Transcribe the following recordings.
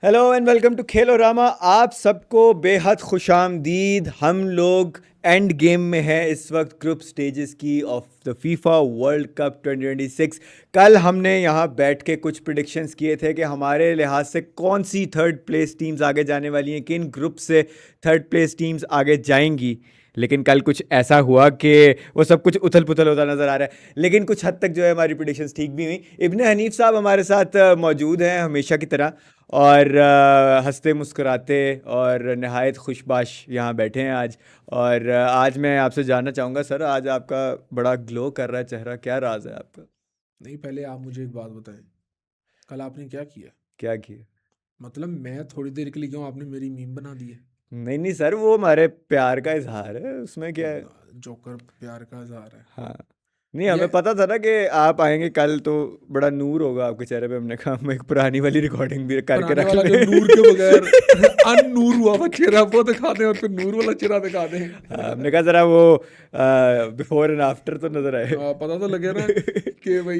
Hello and welcome to Khelorama. आप सबको बेहद खुशामदीद। हम लोग एंड गेम में हैं इस वक्त ग्रुप स्टेजेस की of the FIFA world cup 2026। कल हमने यहाँ बैठ के कुछ प्रिडिक्शंस किए थे कि हमारे लिहाज से कौन सी थर्ड प्लेस टीम्स आगे जाने वाली हैं, किन ग्रुप से थर्ड प्लेस टीम्स आगे जाएंगी। लेकिन कल कुछ ऐसा हुआ कि वो सब कुछ उथल पुथल होता नज़र आ रहा है, लेकिन कुछ हद तक जो है हमारी प्रिडिक्शंस ठीक भी हुई। इब्ने हनीफ साहब हमारे साथ मौजूद हैं हमेशा की तरह, और हंसते मुस्कुराते और नहायत खुशबाश यहाँ बैठे हैं आज। और आज मैं आपसे जानना चाहूँगा सर, आज आपका बड़ा ग्लो कर रहा है चेहरा, क्या राज है आपका? नहीं, पहले आप मुझे एक बात बताएं। कल आपने क्या किया? क्या किया? मतलब मैं थोड़ी देर के लिए क्यों, आपने मेरी मीम बना दी है। नहीं नहीं सर, वो हमारे प्यार का इजहार है, उसमें क्या है। जोकर प्यार का इजहार है। हाँ, नहीं ये हमें पता था ना कि आप आएंगे कल, तो बड़ा नूर होगा आपके चेहरे पे। हमने कहा हम एक पुरानी वाली रिकॉर्डिंग भी करके पुराने रख वाला जो लें। नूर के बगैर अनूर हुआ वो चेहरा वो दिखा दें, और फिर नूर वाला चेहरा दिखा दें। हाँ, हमने कहा जरा वो बिफोर एंड आफ्टर तो नजर आए। पता तो लगे ना कि भाई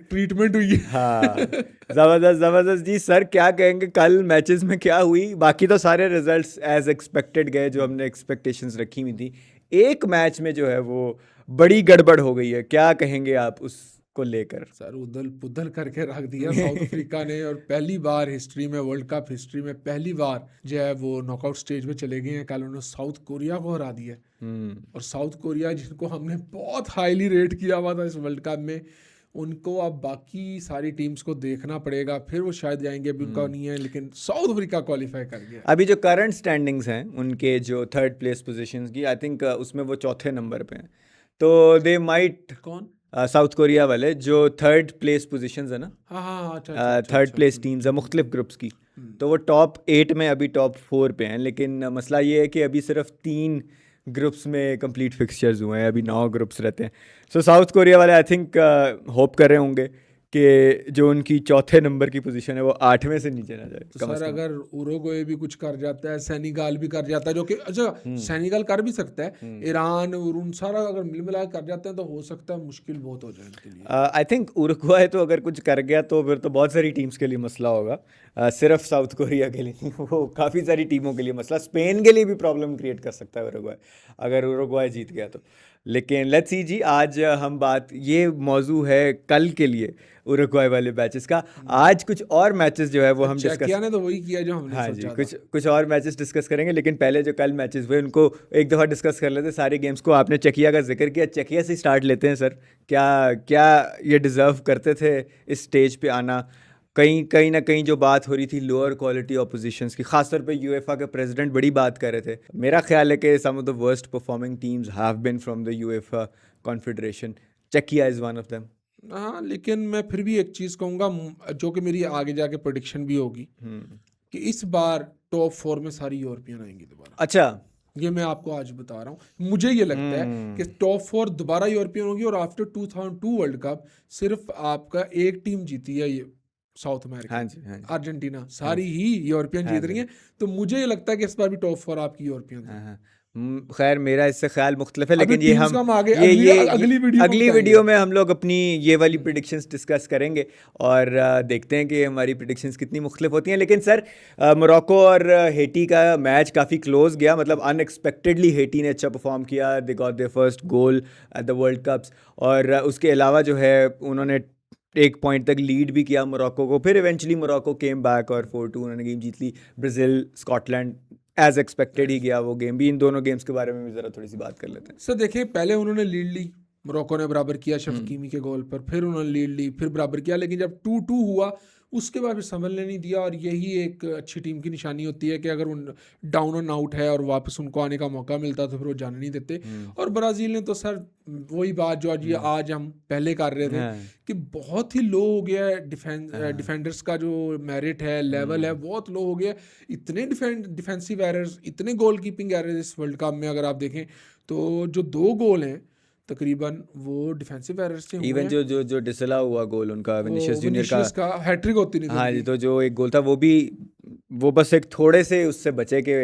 ट्रीटमेंट हुई हाँ, है। जबरदस्त जबरदस्त जी। सर क्या कहेंगे, कल मैचेस में क्या हुई? बाकी तो सारे रिजल्ट्स एज एक्सपेक्टेड गए, जो हमने एक्सपेक्टेशंस रखी हुई थी। एक मैच में जो है वो बड़ी गड़बड़ हो गई है, क्या कहेंगे आप उसको लेकर? सर उदल पुदल करके रख दिया साउथ अफ्रीका ने, और पहली बार हिस्ट्री में, वर्ल्ड कप हिस्ट्री में पहली बार जो है वो नॉकआउट स्टेज में चले गए हैं। कल उन्होंने साउथ कोरिया को हरा दिया। हम्म। और साउथ कोरिया जिनको हमने बहुत हाईली रेट किया हुआ था इस वर्ल्ड कप में, उनको अब बाकी सारी टीम्स को देखना पड़ेगा, फिर वो शायद जाएंगे। अभी उनका नहीं है, लेकिन साउथ अफ्रीका क्वालिफाई कर गया। अभी जो करंट स्टैंडिंग्स हैं उनके, जो थर्ड प्लेस पोजीशंस की, आई थिंक उसमें वो चौथे नंबर पे हैं। तो दे माइट, कौन? साउथ कोरिया वाले जो थर्ड प्लेस पोजीशंस है ना, हाँ हाँ हाँ, अच्छा अच्छा अच्छा थर्ड अच्छा। प्लेस टीम्स है मुख्तलिफ ग्रुप्स की। हम्म। तो वो टॉप 8 में, अभी टॉप 4 पे हैं। लेकिन मसला ये है कि अभी सिर्फ 3 ग्रुप्स में कंप्लीट फिक्सचर्स हुए हैं, अभी 9 ग्रुप्स रहते हैं। सो साउथ कोरिया वाले आई थिंक होप कर रहे होंगे कि जो उनकी चौथे नंबर की पोजीशन है वो 8वें से नीचे ना जाए तो कम सर से कम। अगर उरुग्वे भी कुछ कर जाता है, सेनेगल भी कर जाता है, जो कि अच्छा हम्म। सेनेगल कर भी सकता है, हम्म। ईरान और उन सारा अगर मिल मिला के कर जाते हैं, तो हो सकता है मुश्किल बहुत हो जाए उनके लिए। आई थिंक उरुग्वे तो अगर कुछ कर गया तो फिर तो बहुत सारी टीम्स के लिए मसला होगा। सिर्फ साउथ कोरिया के लिए नहीं, वो काफ़ी सारी टीमों के लिए मसला, स्पेन के लिए भी प्रॉब्लम क्रिएट कर सकता है उरुग्वे, अगर उरुग्वे जीत गया तो। लेकिन लेट्स सी जी, आज हम बात, ये मौजू है कल के लिए उरुग्वे वाले मैचेस का। हम्म। आज कुछ और मैचेस जो है वो हम डिस्कस, चेकिया ने तो वही किया जो हमने हाँ जी, सोचा था। कुछ कुछ और मैचेस डिस्कस करेंगे। लेकिन पहले जो कल मैचेस हुए उनको एक दफ़ा डिस्कस कर लेते हैं, सारे गेम्स को। आपने चकिया का जिक्र किया, चकिया से स्टार्ट लेते हैं सर। क्या क्या ये डिज़र्व करते थे इस स्टेज पे आना? कहीं कहीं ना कहीं जो बात हो रही थी लोअर क्वालिटी ऑपोजिशंस की, खासतौर पे यूएफए के प्रेसिडेंट बड़ी बात कर रहे थे। मेरा ख्याल है कि some of the worst performing teams have been from the UEFA confederation. चकिया इज़ वन ऑफ देम। हाँ, लेकिन मैं फिर भी एक चीज़ कहूँगा, जो कि मेरी आगे जाके प्रोडिक्शन भी होगी, हम्म। कि इस बार टॉप 4 में सारी यूरोपियन आएंगी दोबारा। अच्छा। ये मैं आपको आज बता रहा हूँ, मुझे ये लगता है कि हम्म। टॉप 4 दोबारा यूरोपियन होगी। और आफ्टर 2002 वर्ल्ड कप सिर्फ आपका एक टीम जीती है, ये साउथ हाँ अमेरिका, जी, हाँ जी, अर्जेंटीना, हाँ सारी जी, ही यूरोपियन हाँ जीत रही जी। हैं। तो मुझे ये लगता है कि इस बार भी टॉप 4 आपकी यूरोपियन हाँ है। हाँ। खैर मेरा इससे ख्याल मुख्तलिफ है, अभी लेकिन ये टीम्स हम का हम आगे ये अगली वीडियो में अगली बताएंगे। वीडियो में हम लोग अपनी ये वाली हम्म। प्रिडिक्शंस डिस्कस करेंगे। और देखते हैं कि हमारी प्रिडिक्शंस कितनी मुख्तलिफ होती हैं। लेकिन सर, मोरक्को और हेटी का मैच काफ़ी क्लोज गया, मतलब अनएक्सपेक्टेडली हेटी ने अच्छा परफॉर्म किया, they got their first goal at the world cups. और उसके अलावा जो है उन्होंने एक पॉइंट तक लीड भी किया मोरक्को को, फिर इवेंचुअली मोरक्को केम बैक और 4-2 उन्होंने गेम जीत ली। ब्राज़ील स्कॉटलैंड एज एक्सपेक्टेड ही गया वो गेम भी। इन दोनों गेम्स के बारे में भी ज़रा थोड़ी सी बात कर लेते हैं। सर देखिए, पहले उन्होंने लीड ली, मोरक्को ने बराबर किया हम्म। शफकीमी के गोल पर, फिर उन्होंने लीड ली, फिर बराबर किया, लेकिन जब 2-2 हुआ उसके बाद फिर संभलने नहीं दिया। और यही एक अच्छी टीम की निशानी होती है कि अगर उन डाउन एंड आउट है और वापस उनको आने का मौका मिलता तो फिर वो जाने नहीं देते। हम्म। और ब्राज़ील ने तो सर वही बात जो आज ये हम्म। आज हम पहले कर रहे थे, हाँ कि बहुत ही लो हो गया है हाँ। डिफेंडर्स का जो मेरिट है, लेवल है, हम्म। बहुत लो हो गया है। इतने डिफेंसिव एरर्स, इतने गोल कीपिंग एरर्स इस वर्ल्ड कप में अगर आप देखें, तो जो 2 गोल हैं तकरीबन वो डिफेंसिव एरर से हुए इवन हैं। जो डिसला हुआ गोल उनका वो विनीशियस जूनियर का, विनीशियस का हैट्रिक होती नहीं थी हाँ जी, उनकी। तो जो एक गोल था वो भी, वो बस एक थोड़े से उससे बचे कि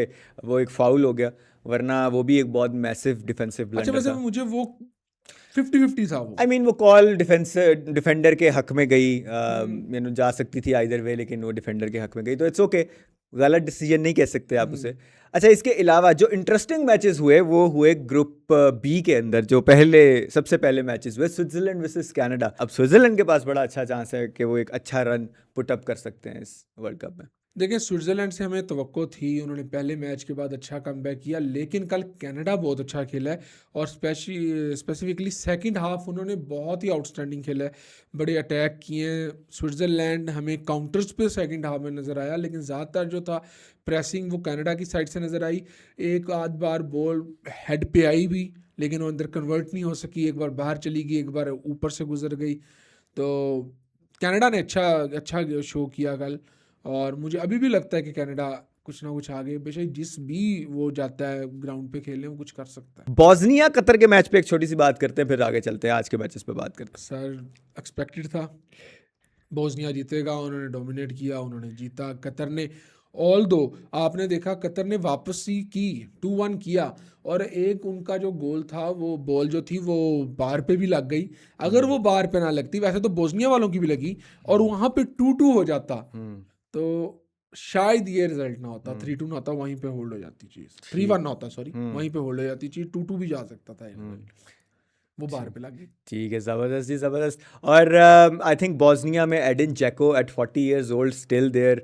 वो एक फाउल हो गया, वरना वो भी एक बहुत मैसिव डिफेंसिव अच्छा, ब्लंडर वैसे था। मुझे वो 50-50 था वो। आई मीन वो कॉल डिफेंडर के हक में गई, जा सकती थी आइदर वे, लेकिन वो डिफेंडर के हक में गई, तो इट्स ओके, गलत डिसीजन नहीं कह सकते आप उसे। अच्छा, इसके अलावा जो इंटरेस्टिंग मैचेस हुए वो हुए ग्रुप बी के अंदर, जो सबसे पहले मैचेस हुए स्विट्जरलैंड वर्सेस कनाडा। अब स्विट्जरलैंड के पास बड़ा अच्छा चांस है कि वो एक अच्छा रन पुट अप कर सकते हैं इस वर्ल्ड कप में। देखिए, स्विट्ज़रलैंड से हमें तवक्को थी, उन्होंने पहले मैच के बाद अच्छा कमबैक किया, लेकिन कल कनाडा बहुत अच्छा खेला है और स्पेसिफिकली सेकंड हाफ उन्होंने बहुत ही आउटस्टैंडिंग खेला है, बड़े अटैक किए हैं। स्विट्ज़रलैंड हमें काउंटर्स पे सेकंड हाफ में नज़र आया, लेकिन ज़्यादातर जो था प्रेसिंग वो कनाडा की साइड से नज़र आई। एक आध बार बॉल हेड पे आई भी, लेकिन वो अंदर कन्वर्ट नहीं हो सकी, एक बार बाहर चली गई, एक बार ऊपर से गुजर गई। तो कनाडा ने अच्छा अच्छा शो किया कल, और मुझे अभी भी लगता है कि कनाडा कुछ ना कुछ आगे, बेशक जिस भी वो जाता है ग्राउंड पे खेलने, वो कुछ कर सकता है। बॉस्निया कतर के मैच पे एक छोटी सी बात करते हैं, फिर आगे चलते हैं, आज के मैचेस पे बात करते सर, एक्सपेक्टेड था बोस्निया जीतेगा, उन्होंने डोमिनेट किया, उन्होंने जीता। कतर ने ऑल दो आपने देखा कतर ने वापसी की, 2-1 किया, और एक उनका जो गोल था, वो बॉल जो थी वो बार पे भी लग गई। अगर वो बार पे ना लगती, वैसे तो बोस्निया वालों की भी लगी, और वहां पे 2-2 हो जाता, तो शायद ये रिजल्ट ना होता, 3-2 ना होता, वहीं पे होल्ड हो जाती चीज, 3-1 ना होता, सॉरी, वहीं पे होल्ड हो जाती चीज, 2-2 भी जा सकता था वो बाहर पे लग गई। ठीक है, ज़बरदस्त जी, ज़बरदस्त। और आई थिंक बॉस्निया में Edin Dzeko at 40 years old still there,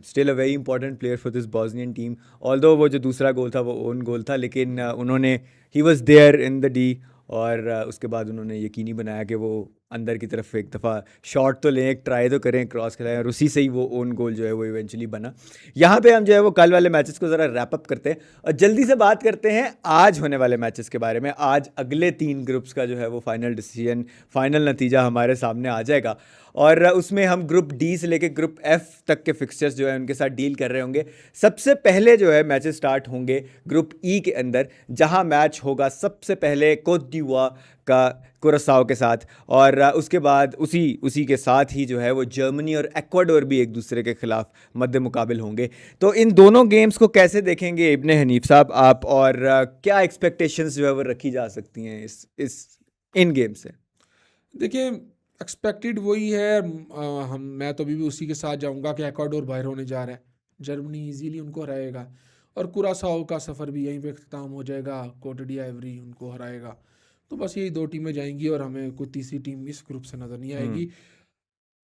still a very important player for this Bosnian team. Although वो जो दूसरा गोल था वो ओन गोल था, लेकिन उन्होंने ही was there in the D, और उसके बाद उन्होंने यकीनी बनाया कि वो अंदर की तरफ एक दफ़ा शॉट तो लें, एक ट्राई तो करें, क्रॉस खिलाएं, और उसी से ही वो ओन गोल जो है वो इवेंचुअली बना। यहाँ पे हम जो है वो कल वाले मैचेस को ज़रा रैप अप करते हैं और जल्दी से बात करते हैं आज होने वाले मैचेस के बारे में। आज अगले 3 ग्रुप्स का जो है वो फाइनल डिसीजन, फाइनल नतीजा हमारे सामने आ जाएगा, और उसमें हम ग्रुप डी से लेके ग्रुप एफ तक के फिक्सचर्स जो है उनके साथ डील कर रहे होंगे। सबसे पहले जो है मैचेस स्टार्ट होंगे ग्रुप ई के अंदर, जहां मैच होगा सबसे पहले कोत दीवा का कुरासाओ के साथ, और उसके बाद उसी के साथ ही जो है वो जर्मनी और एक्वाडोर भी एक दूसरे के खिलाफ मद्दे मुकाबिल होंगे। तो इन दोनों गेम्स को कैसे देखेंगे इब्ने हनीफ साहब आप, और क्या एक्सपेक्टेशंस जो है वो रखी जा सकती हैं इस इन गेम से? देखिए, एक्सपेक्टेड वही है, मैं तो अभी भी उसी के साथ जाऊंगा कि एक्वाडोर बाहर होने जा रहा है, जर्मनी इजीली उनको हराएगा, और कुरासाओ का सफ़र भी यहीं पे ख़त्म हो जाएगा, कोट आइवरी उनको हराएगा। तो बस यही 2 टीमें जाएंगी, और हमें कोई तीसरी टीम इस ग्रुप से नज़र नहीं आएगी।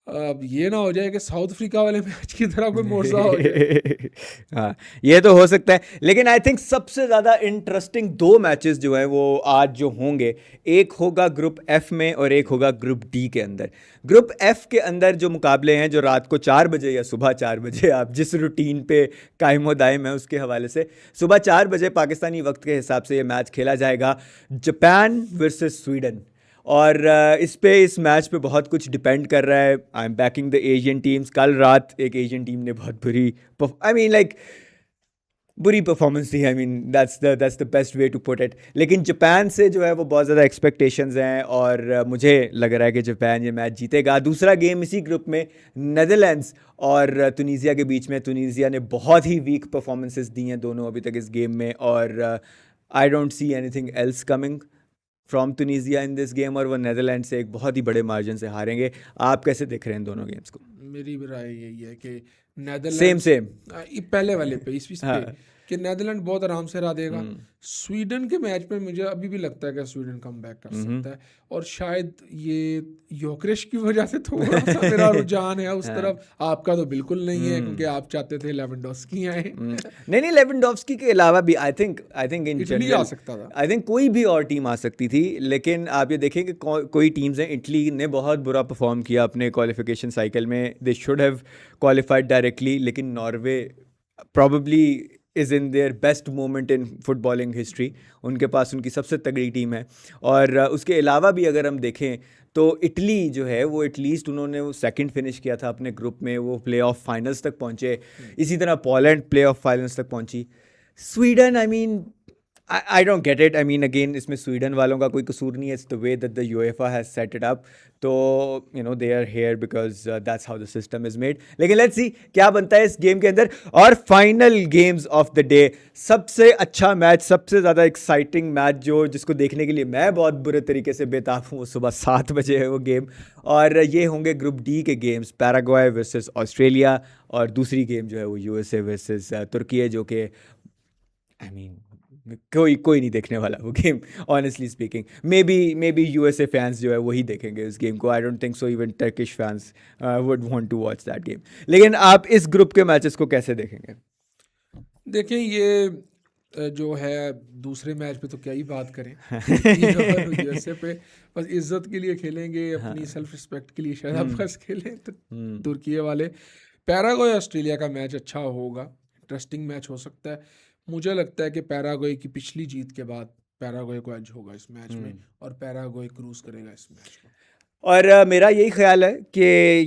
अब ये ना हो जाए कि साउथ अफ्रीका वाले मैच की तरह कोई मोर्चा हो जाए। हाँ, ये तो हो सकता है, लेकिन आई थिंक सबसे ज़्यादा इंटरेस्टिंग 2 मैचेस जो हैं वो आज जो होंगे, एक होगा ग्रुप एफ में और एक होगा ग्रुप डी के अंदर। ग्रुप एफ के अंदर जो मुकाबले हैं, जो रात को 4 बजे या सुबह 4 बजे, आप जिस रूटीन पे कायम व दायम है उसके हवाले से, सुबह 4 बजे पाकिस्तानी वक्त के हिसाब से ये मैच खेला जाएगा, जापान वर्सेस स्वीडन। और इस मैच पे बहुत कुछ डिपेंड कर रहा है। I am backing the Asian teams. कल रात एक एशियन टीम ने बहुत बुरी परफॉर्मेंस दी, I mean that's the best way to put it. लेकिन जापान से जो है वो बहुत ज़्यादा एक्सपेक्टेशंस हैं, और मुझे लग रहा है कि जापान ये मैच जीतेगा। दूसरा गेम इसी ग्रुप में नीदरलैंड्स और तुनीसिया के बीच में। तुनीसिया ने बहुत ही वीक परफॉर्मेंसेस दी हैं दोनों अभी तक इस गेम में, और I don't see anything else coming from Tunisia in this game, और वो नीदरलैंड से एक बहुत ही बड़े मार्जिन से हारेंगे। आप कैसे देख रहे हैं इन दोनों गेम्स को? मेरी भी राय यही है कि सेम नेदरलैंड पहले वाले पे इस पे हाँ। कि नेदरलैंड बहुत आराम से हरा देगा। स्वीडन के मैच में मुझे अभी भी लगता है कि स्वीडन कम बैक कर सकता है, और शायद ये योकेरेश की वजह से थोड़ा सा मेरा रुझान है उस तरफ। आपका तो बिल्कुल नहीं है, क्योंकि आप चाहते थे लेवेंडोव्स्की आए। नहीं, लेवेंडोव्स्की के अलावा भी I think in Italy general आ सकता था। आई थिंक कोई भी और टीम आ सकती थी, लेकिन आप ये देखें कि कोई टीम्स हैं, इटली ने बहुत बुरा परफॉर्म किया अपने क्वालिफिकेशन साइकिल में, they should have qualified directly, लेकिन Norway probably is in their best moment in footballing history. उनके पास उनकी सबसे तगड़ी टीम है। और उसके अलावा भी अगर हम देखें तो इटली जो है वो एटलीस्ट उन्होंने वो सेकंड फिनिश किया था अपने ग्रुप में, वो प्ले ऑफ फाइनल्स तक पहुँचे। इसी तरह पोलैंड प्ले ऑफ फाइनल्स तक पहुँची। Sweden, I mean I don't get it. I mean, again, इसमें स्वीडन वालों का कोई कसूर नहीं है. It's the way that the UEFA has set it up. तो they are here because that's how the system is made. लेकिन let's see क्या बनता है इस गेम के अंदर. और final games of the day, सबसे अच्छा मैच, सबसे ज़्यादा एक्साइटिंग मैच जिसको देखने के लिए मैं बहुत बुरे तरीके से बेताब हूँ, वो सुबह 7 बजे है वो गेम. और ये होंगे ग्रुप डी के गेम्स, पैराग्वे वर्सेस ऑस्ट्रेलिया, और दूसरी गेम जो है वो यूएसए वर्सेस तुर्की है, जो कि आई मीन कोई नहीं देखने वाला वो game, honestly speaking. Maybe USA fans जो है वही देखेंगे इस गेम को. I don't think so even Turkish fans would want to watch that game. लेकिन आप इस ग्रुप के मैचेस को कैसे देखेंगे? देखें, ये जो है दूसरे मैच पे तो क्या ही बात करें. यूएसए पे बस इज्जत के लिए खेलेंगे, अपनी सेल्फ रिस्पेक्ट के लिए शायद आप बस खेलें. तो तुर्की वाले, पैराग्वे ऑस्ट्रेलिया का मैच अच्छा होगा, इंटरेस्टिंग मैच हो सकता है. मुझे लगता है कि पैराग्वे की पिछली जीत के बाद पैराग्वे को एज होगा इस मैच में, और पैराग्वे क्रूज करेगा इस मैच में. और मेरा यही ख्याल है कि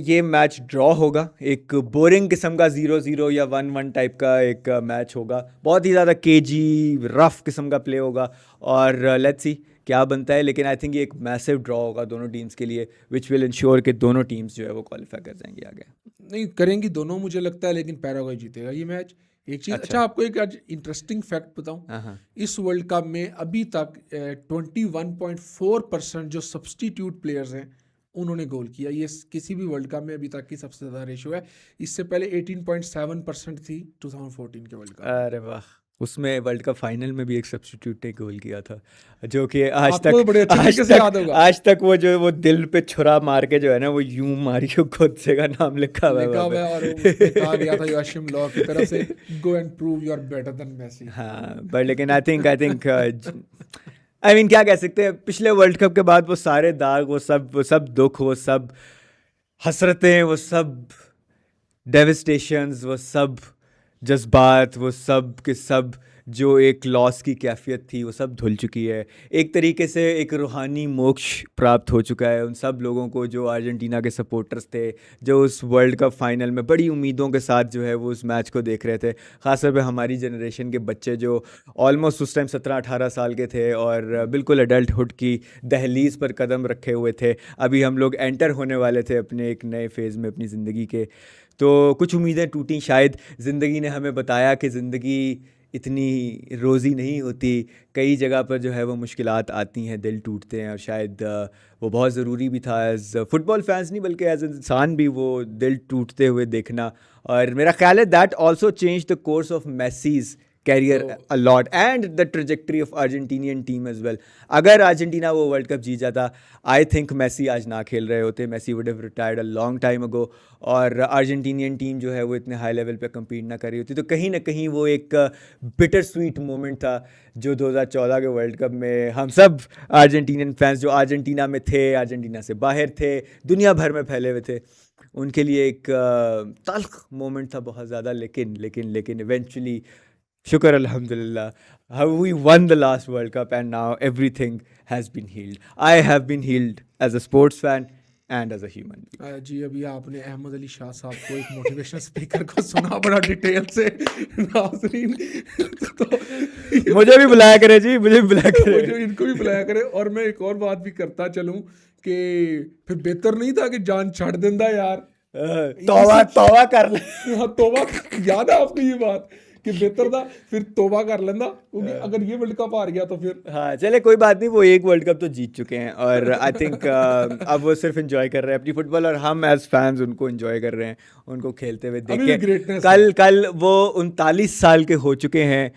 ये मैच ड्रॉ होगा, एक बोरिंग किस्म का 0-0 या 1-1 टाइप का एक मैच होगा. बहुत ही ज़्यादा केजी रफ किस्म का प्ले होगा, और लेट्स सी क्या बनता है. लेकिन आई थिंक ये एक मैसिव ड्रॉ होगा दोनों टीम्स के लिए, विच विल इंश्योर कि दोनों टीम्स जो है वो क्वालिफाई कर जाएंगी आगे. नहीं करेंगी दोनों मुझे लगता है, लेकिन पैराग्वे जीतेगा ये मैच. एक चीज़ अच्छा आपको एक आज इंटरेस्टिंग फैक्ट बताऊं, इस वर्ल्ड कप में अभी तक 21.4% जो सब्स्टिट्यूट प्लेयर्स हैं उन्होंने गोल किया. ये किसी भी वर्ल्ड कप में अभी तक की सबसे ज़्यादा रेशियो है. इससे पहले 18.7% थी 2014 के वर्ल्ड कप. अरे वाह, उसमें वर्ल्ड कप फाइनल में भी एक सब्स्टिट्यूट ने गोल किया था, जो कि आज तक वो जो वो दिल पे छुरा मार के जो है ना, वो यूं मारियो गोत्से का नाम लिखा हुआ है, और कहा गया था योशिम लॉ की तरफ से, go and prove you are better than Messi. हाँ, बट लेकिन आई थिंक आई मीन क्या कह सकते हैं, पिछले वर्ल्ड कप के बाद वो सारे दाग, वो सब दुख, वो सब हसरतें, वो सब डेविस्टेशंस, वो सब जज्बात, वो सब के सब जो एक लॉस की कैफियत थी, वो सब धुल चुकी है. एक तरीके से एक रूहानी मोक्ष प्राप्त हो चुका है उन सब लोगों को जो अर्जेंटीना के सपोर्टर्स थे, जो उस वर्ल्ड कप फाइनल में बड़ी उम्मीदों के साथ जो है वो उस मैच को देख रहे थे. ख़ासतौर पे हमारी जनरेशन के बच्चे जो ऑलमोस्ट उस टाइम 17-18 साल के थे और बिल्कुल एडल्टहुड की दहलीज़ पर कदम रखे हुए थे. अभी हम लोग एंटर होने वाले थे अपने एक नए फेज़ में अपनी ज़िंदगी के. तो कुछ उम्मीदें टूटी. शायद ज़िंदगी ने हमें बताया कि ज़िंदगी इतनी रोज़ी नहीं होती, कई जगह पर जो है वो मुश्किलात आती हैं, दिल टूटते हैं, और शायद वो बहुत ज़रूरी भी था एज़ फुटबॉल फैंस नहीं बल्कि एज इंसान भी वो दिल टूटते हुए देखना. और मेरा ख्याल है that also change the course of Messi's career a lot and the trajectory of Argentinian team as well. अगर अर्जेंटीना वो वर्ल्ड कप जीत जाता, आई थिंक मेसी आज ना खेल रहे होते. Messi would have retired a long time ago, और अर्जेंटीनियन टीम जो है वो इतने हाई लेवल पे कम्पीट ना कर रही होती. तो कहीं ना कहीं वो एक बिटर स्वीट मोमेंट था जो 2014 के वर्ल्ड कप में हम सब अर्जेंटीनियन फैंस जो अर्जेंटीना में थे, अर्जेंटीना से बाहर थे, दुनिया भर में फैले हुए थे, उनके लिए एक तल्ख मोमेंट था बहुत ज़्यादा. लेकिन इवेंचुअली शुक्र अल्हम्दुलिल्लाह, how we won the last World Cup and now everything has been healed. I have been healed as a sports fan and as a human being. जी अभी आपने अहमद अली शाह साहब को एक मोटिवेशनल स्पीकर को सुना बड़ा डिटेल से. नाज़रीन तो मुझे भी बुलाया करे जी, मुझे भी बुलाया करे, मुझे इनको भी बुलाया करे. और मैं एक और बात भी करता चलूं कि फिर बेहतर नहीं था कि जान छड़ देंदा यार, तौबा कर ले. हाँ तौबा, याद है आपको ये बात कि बेहतर था फिर तौबा कर लेना, क्योंकि अगर ये वर्ल्ड कप हार गया तो फिर. हाँ चले कोई बात नहीं, वो एक वर्ल्ड कप तो जीत चुके हैं और आई थिंक अब वो सिर्फ एंजॉय कर रहे हैं अपनी फुटबॉल, और हम एज फैंस उनको एंजॉय कर रहे हैं, उनको खेलते हुए देख के. कल वो 39 साल के हो चुके हैं.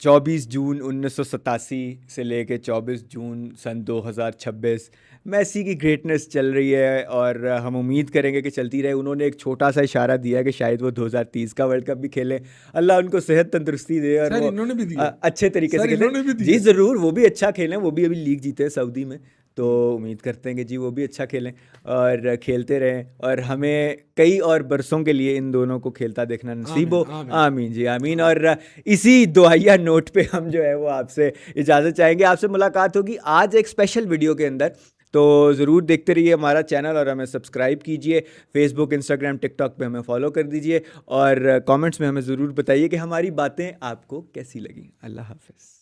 24 जून 1987 से लेके 24 जून सन 2026 मेसी की ग्रेटनेस चल रही है, और हम उम्मीद करेंगे कि चलती रहे. उन्होंने एक छोटा सा इशारा दिया कि शायद वो 2030 का वर्ल्ड कप भी खेले. अल्लाह उनको सेहत तंदुरुस्ती दे और इन्होंने भी दिया अच्छे तरीके से खेले. जी ज़रूर, वो भी अच्छा खेलें, वो भी अभी लीग जीते हैं सऊदी में, तो उम्मीद करते हैं कि जी वो भी अच्छा खेलें और खेलते रहें, और हमें कई और बरसों के लिए इन दोनों को खेलता देखना नसीब हो. आमीन जी आमीन. और इसी दुआया नोट पे हम जो है वो आपसे इजाज़त चाहेंगे. आपसे मुलाकात होगी आज एक स्पेशल वीडियो के अंदर, तो ज़रूर देखते रहिए हमारा चैनल और हमें सब्सक्राइब कीजिए. फेसबुक, इंस्टाग्राम, टिकटॉक पे हमें फॉलो कर दीजिए, और कमेंट्स में हमें ज़रूर बताइए कि हमारी बातें आपको कैसी लगी. अल्लाह हाफ़िज़.